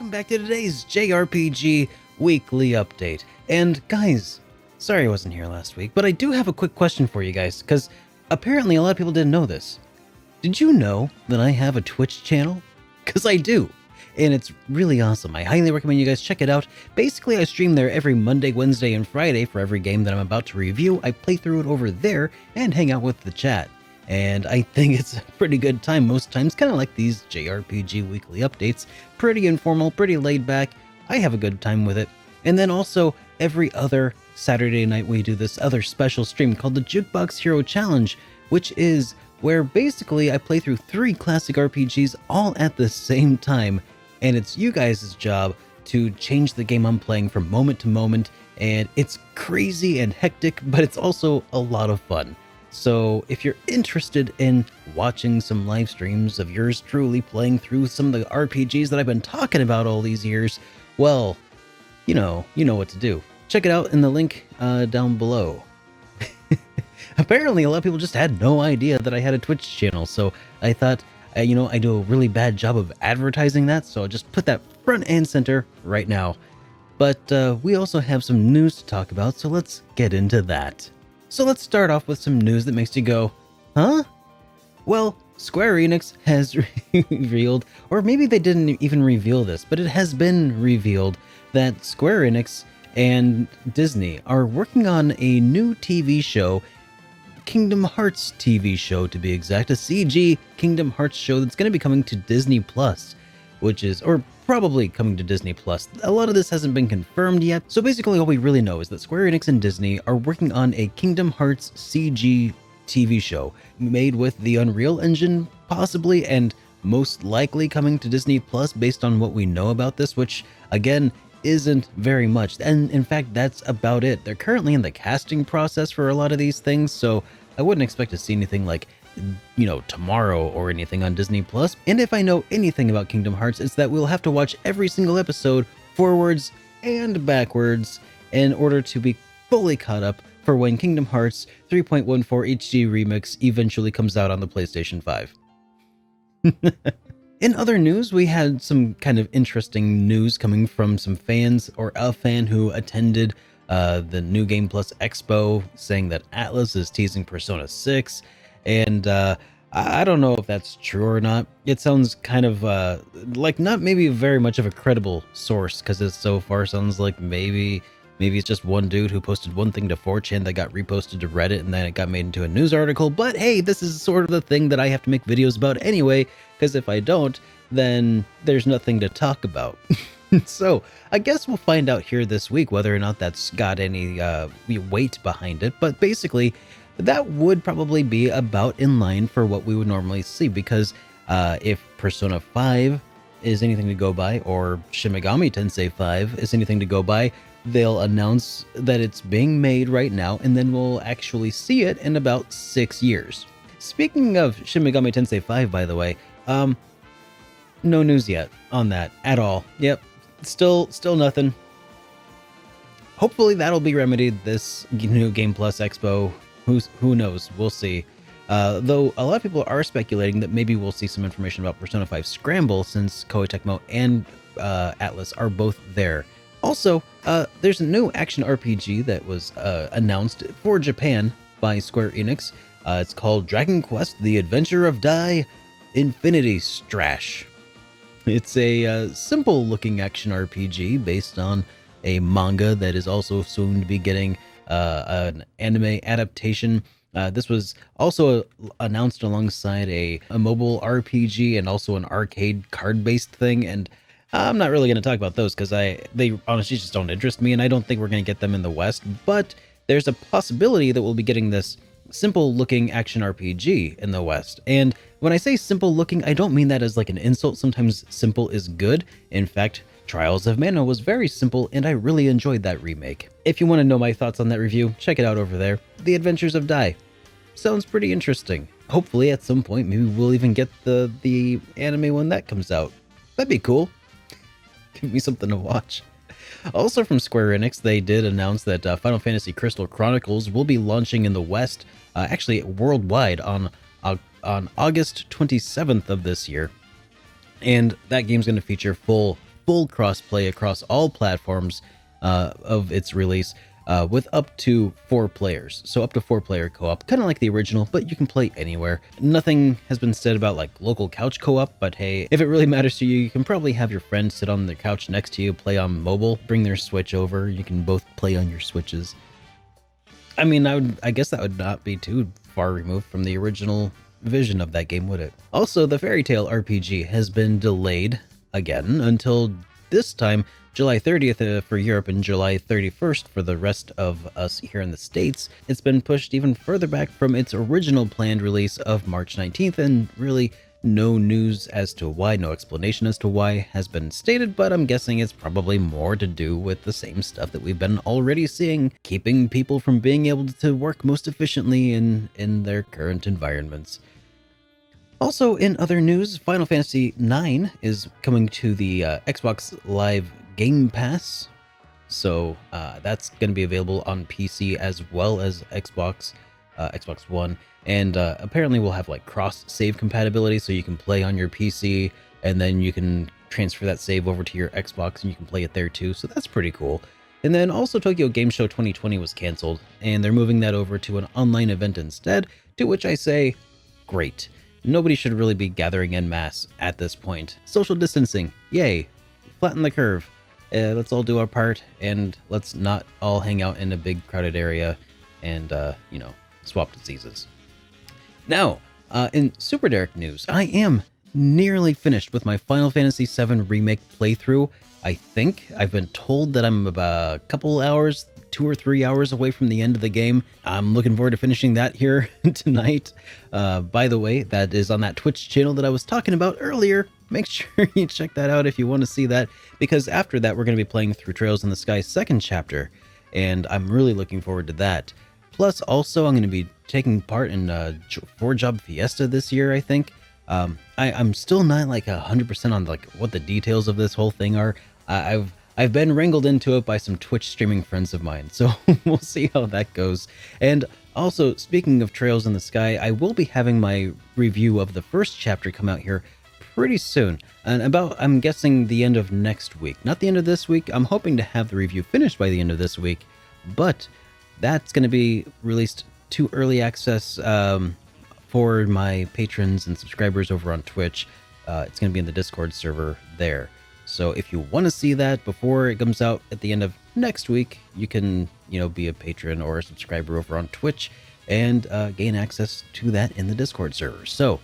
welcome back to today's JRPG weekly update. And guys, sorry I wasn't here last week, but I do have a quick question for you guys, because apparently a lot of people didn't know this. Did you know that I have a Twitch channel? Because I do, and it's really awesome. I highly recommend you guys check it out. Basically, I stream there every Monday, Wednesday, and Friday for every game that I'm about to review. I play through it over there and hang out with the chat. And I think it's a pretty good time most times, kind of like these JRPG weekly updates. Pretty informal, pretty laid back. I have a good time with it. And then also, every other Saturday night we do this other special stream called the Jukebox Hero Challenge, which is where basically I play through 3 classic RPGs all at the same time. And it's you guys' job to change the game I'm playing from moment to moment. And it's crazy and hectic, but it's also a lot of fun. So if you're interested in watching some live streams of yours truly playing through some of the RPGs that I've been talking about all these years, well, you know what to do. Check it out in the link down below. Apparently, a lot of people just had no idea that I had a Twitch channel, so I thought, I do a really bad job of advertising that, so I'll just put that front and center right now. But we also have some news to talk about, so let's get into that. So let's start off with some news that makes you go, huh? Well, Square Enix has revealed, or maybe they didn't even reveal this, but it has been revealed that Square Enix and Disney are working on a new TV show, Kingdom Hearts TV show to be exact, a CG Kingdom Hearts show that's going to be coming to Disney Plus, which is, or probably coming to Disney Plus. A lot of this hasn't been confirmed yet, so basically all we really know is that Square Enix and Disney are working on a Kingdom Hearts CG TV show made with the Unreal Engine possibly, and most likely coming to Disney Plus based on what we know about this, which again isn't very much. And in fact, that's about it. They're currently in the casting process for a lot of these things, so I wouldn't expect to see anything like tomorrow or anything on Disney Plus. And if I know anything about Kingdom Hearts, it's that we'll have to watch every single episode forwards and backwards in order to be fully caught up for when Kingdom Hearts 3.14 HD Remix eventually comes out on the PlayStation 5. In other news, we had some kind of interesting news coming from some fans, or a fan who attended the New Game Plus Expo, saying that Atlas is teasing Persona 6. And I don't know if that's true or not. It sounds kind of like not maybe very much of a credible source, because it so far sounds like maybe it's just one dude who posted one thing to 4chan that got reposted to Reddit, and then it got made into a news article. But hey, this is sort of the thing that I have to make videos about anyway, because if I don't, then there's nothing to talk about. So I guess we'll find out here this week whether or not that's got any weight behind it. But basically, that would probably be about in line for what we would normally see, because if Persona 5 is anything to go by, or Shin Megami Tensei 5 is anything to go by, they'll announce that it's being made right now, and then we'll actually see it in about 6 years. Speaking of Shin Megami Tensei 5, by the way, no news yet on that at all. Yep, still nothing. Hopefully that'll be remedied this New Game Plus Expo. Who knows? We'll see. Though a lot of people are speculating that maybe we'll see some information about Persona 5 Scramble, since Koei Tecmo and Atlas are both there. Also, there's a new action RPG that was announced for Japan by Square Enix. It's called Dragon Quest: The Adventure of Dai Infinity Strash. It's a simple-looking action RPG based on a manga that is also soon to be getting an anime adaptation. This was also announced alongside a mobile RPG and also an arcade card-based thing, and I'm not really going to talk about those because they honestly just don't interest me, and I don't think we're going to get them in the West. But there's a possibility that we'll be getting this simple-looking action RPG in the West. And when I say simple-looking, I don't mean that as like an insult. Sometimes simple is good. In fact, Trials of Mana was very simple, and I really enjoyed that remake. If you want to know my thoughts on that review, check it out over there. The Adventures of Dai. Sounds pretty interesting. Hopefully at some point, maybe we'll even get the anime when that comes out. That'd be cool. Give me something to watch. Also from Square Enix, they did announce that Final Fantasy Crystal Chronicles will be launching in the West, actually worldwide, on August 27th of this year. And that game's going to feature full full crossplay across all platforms of its release, with up to 4 players. So up to 4-player co-op, kind of like the original, but you can play anywhere. Nothing has been said about like local couch co-op, but hey, if it really matters to you, you can probably have your friend sit on the couch next to you, play on mobile, bring their Switch over. You can both play on your Switches. I mean, I guess that would not be too far removed from the original vision of that game, would it? Also, the Fairy Tail RPG has been delayed again until this time July 30th for Europe and July 31st for the rest of us here in the States. It's been pushed even further back from its original planned release of March 19th, and really no news as to why, no explanation as to why has been stated, but I'm guessing it's probably more to do with the same stuff that we've been already seeing, keeping people from being able to work most efficiently in their current environments. Also, in other news, Final Fantasy IX is coming to the Xbox Live Game Pass, so that's going to be available on PC as well as Xbox One, and apparently we'll have like cross-save compatibility, so you can play on your PC, and then you can transfer that save over to your Xbox, and you can play it there too, so that's pretty cool. And then also Tokyo Game Show 2020 was canceled, and they're moving that over to an online event instead, to which I say, great. Nobody should really be gathering en masse at this point. Social distancing, yay. Flatten the curve. Let's all do our part, and let's not all hang out in a big crowded area and, swap diseases. Now, in SuperDerek news, I am nearly finished with my Final Fantasy VII Remake playthrough. I think I've been told that I'm about a couple hours, 2 or 3 hours away from the end of the game. I'm looking forward to finishing that here tonight. By the way, that is on that Twitch channel that I was talking about earlier. Make sure you check that out if you want to see that, because after that we're going to be playing through Trails in the Sky second chapter, and I'm really looking forward to that. Plus, also, I'm going to be taking part in for Job Fiesta this year, I think. I'm still not like 100% on like what the details of this whole thing are. I've been wrangled into it by some Twitch streaming friends of mine, so we'll see how that goes. And also, speaking of Trails in the Sky, I will be having my review of the first chapter come out here pretty soon, and about, I'm guessing, the end of next week. Not the end of this week. I'm hoping to have the review finished by the end of this week, but that's going to be released to early access for my patrons and subscribers over on Twitch. It's going to be in the Discord server there. So if you want to see that before it comes out at the end of next week, you can, be a patron or a subscriber over on Twitch and gain access to that in the Discord server. So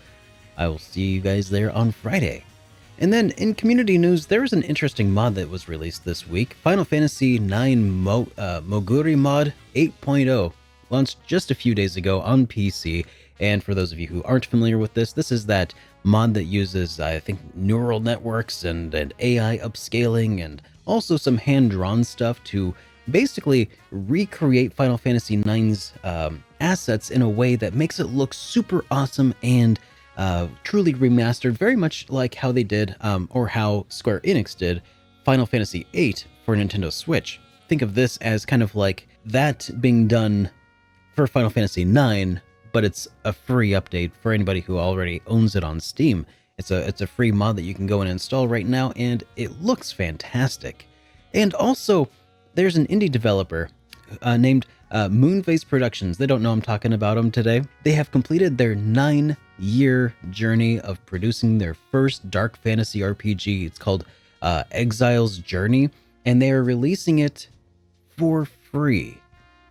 I will see you guys there on Friday. And then in community news, there was an interesting mod that was released this week. Final Fantasy IX Moguri mod 8.0 launched just a few days ago on PC. And for those of you who aren't familiar with this, this is that mod that uses, I think, neural networks and AI upscaling, and also some hand-drawn stuff to basically recreate Final Fantasy IX's assets in a way that makes it look super awesome and truly remastered, very much like how they did, or how Square Enix did, Final Fantasy VIII for Nintendo Switch. Think of this as kind of like that being done for Final Fantasy IX, but it's a free update for anybody who already owns it on Steam. It's a free mod that you can go and install right now, and it looks fantastic. And also, there's an indie developer named Moonface Productions. They don't know I'm talking about them today. They have completed their 9-year journey of producing their first dark fantasy RPG. It's called Exile's Journey, and they are releasing it for free.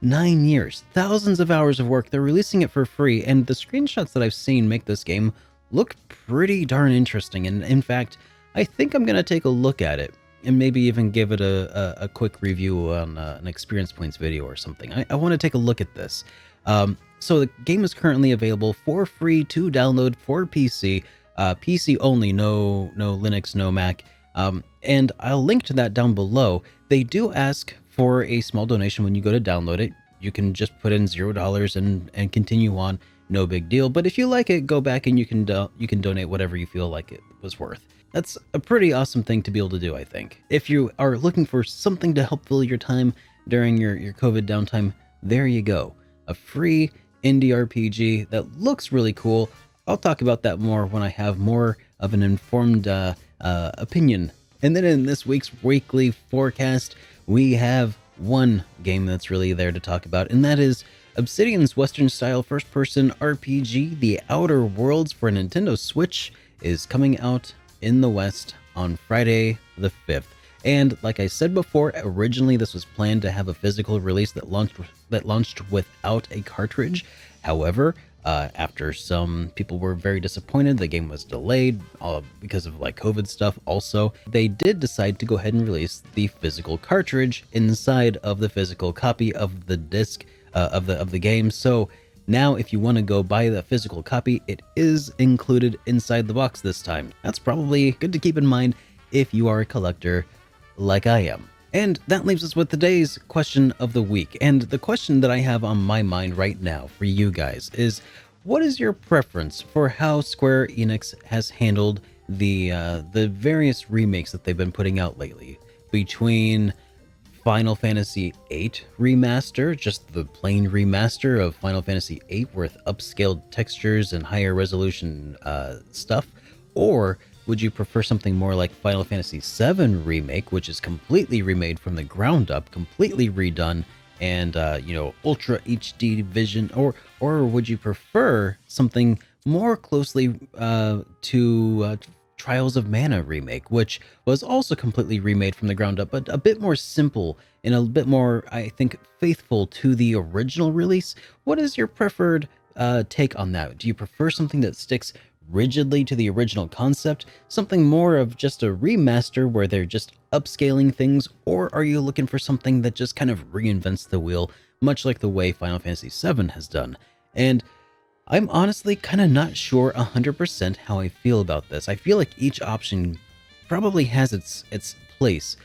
9 years, thousands of hours of work. They're releasing it for free, and the screenshots that I've seen make this game look pretty darn interesting. And in fact, I think I'm going to take a look at it and maybe even give it a quick review on an Experience Points video or something. I want to take a look at this. So the game is currently available for free to download for PC. PC only, no Linux, no Mac. And I'll link to that down below. They do ask for a small donation when you go to download it. You can just put in $0 and continue on, no big deal. But if you like it, go back and you can donate whatever you feel like it was worth. That's a pretty awesome thing to be able to do, I think. If you are looking for something to help fill your time during your COVID downtime, there you go. A free indie RPG that looks really cool. I'll talk about that more when I have more of an informed opinion And then in this week's weekly forecast, we have one game that's really there to talk about, and that is Obsidian's Western-style first-person RPG, The Outer Worlds for Nintendo Switch, is coming out in the West on Friday the 5th. And like I said before, originally this was planned to have a physical release that launched without a cartridge. However, after some people were very disappointed, the game was delayed because of like COVID stuff. Also, they did decide to go ahead and release the physical cartridge inside of the physical copy of the disc of the game. So now, if you want to go buy the physical copy, it is included inside the box this time. That's probably good to keep in mind if you are a collector like I am. And that leaves us with today's question of the week. And the question that I have on my mind right now for you guys is, what is your preference for how Square Enix has handled the various remakes that they've been putting out lately? Between Final Fantasy VIII Remaster, just the plain remaster of Final Fantasy VIII with upscaled textures and higher resolution stuff, or would you prefer something more like Final Fantasy VII Remake, which is completely remade from the ground up, completely redone, and Ultra HD Vision, or would you prefer something more closely to Trials of Mana Remake, which was also completely remade from the ground up, but a bit more simple and a bit more, I think, faithful to the original release? What is your preferred take on that? Do you prefer something that sticks rigidly to the original concept, something more of just a remaster where they're just upscaling things, or are you looking for something that just kind of reinvents the wheel, much like the way Final Fantasy VII has done? And I'm honestly kind of not sure 100% how I feel about this. I feel like each option probably has its place,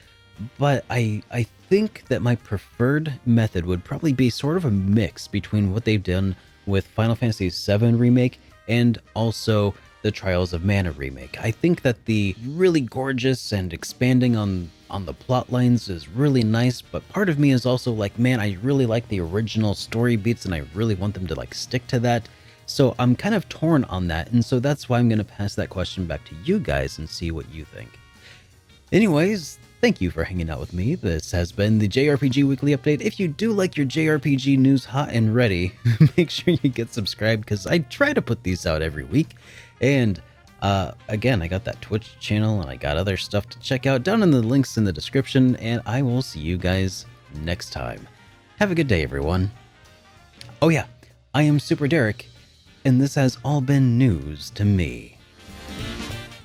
but I think that my preferred method would probably be sort of a mix between what they've done with Final Fantasy VII Remake and also the Trials of Mana Remake. I think that the really gorgeous and expanding on the plot lines is really nice, but part of me is also like, man, I really like the original story beats and I really want them to like stick to that. So I'm kind of torn on that, and so that's why I'm going to pass that question back to you guys and see what you think. Anyways, thank you for hanging out with me. This has been the JRPG Weekly Update. If you do like your JRPG news hot and ready, make sure you get subscribed because I try to put these out every week. And again, I got that Twitch channel and I got other stuff to check out down in the links in the description, and I will see you guys next time. Have a good day, everyone. Oh yeah, I am SuperDerek, and this has all been news to me.